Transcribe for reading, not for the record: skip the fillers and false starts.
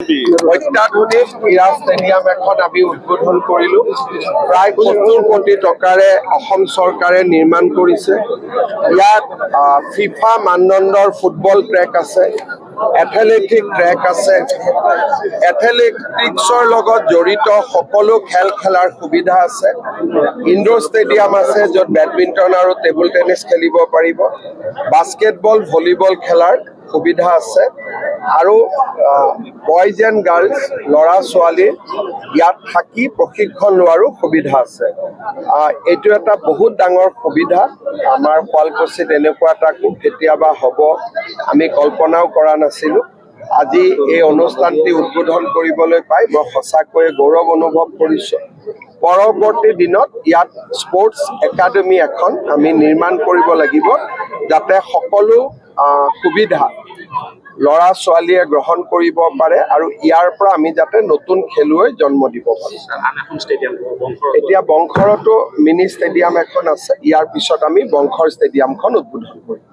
অত্যাধুনিক ক্ৰীড়া ষ্টেডিয়াম এখন আমি উদ্বোধন কৰিলোঁ। প্ৰায় 70 কোটি টকাৰে অসম চৰকাৰে নিৰ্মাণ কৰিছে। ইয়াত ফিফা মানদণ্ডৰ ফুটবল ট্ৰেক আছে, এথলেটিক ট্ৰেক আছে, এথলেটিক্সৰ লগত জড়িত সকলো খেল খেলাৰ সুবিধা আছে। ইনডোৰ ষ্টেডিয়াম আছে য'ত বেডমিণ্টন আৰু টেবুল টেনিছ খেলিব পাৰিব, বাস্কেটবল ভলীবল খেলাৰ সুবিধা আছে আৰু বয়জ এণ্ড গাৰ্লছ ল'ৰা ছোৱালীৰ ইয়াত থাকি প্ৰশিক্ষণ লোৱাৰো সুবিধা আছে। এইটো এটা বহুত ডাঙৰ সুবিধা। আমাৰ শুৱালকুছিত এনেকুৱা এটা কেতিয়াবা হ'ব আমি কল্পনাও কৰা নাছিলোঁ। আজি এই অনুষ্ঠানটি উদ্বোধন কৰিবলৈ পাই মই সঁচাকৈয়ে গৌৰৱ অনুভৱ কৰিছোঁ। পৰৱৰ্তী দিনত ইয়াত স্পৰ্টছ একাডেমি এখন আমি নিৰ্মাণ কৰিব লাগিব, যাতে সকলো সুবিধা ল'ৰা ছোৱালীয়ে গ্ৰহণ কৰিব পাৰে আৰু ইয়াৰ পৰা আমি যাতে নতুন খেলুৱৈ জন্ম দিব পাৰোঁ। এতিয়া বংশৰতো মিনি ষ্টেডিয়াম এখন আছে, ইয়াৰ পিছত আমি বংশৰ ষ্টেডিয়ামখন উদ্বোধন কৰিম।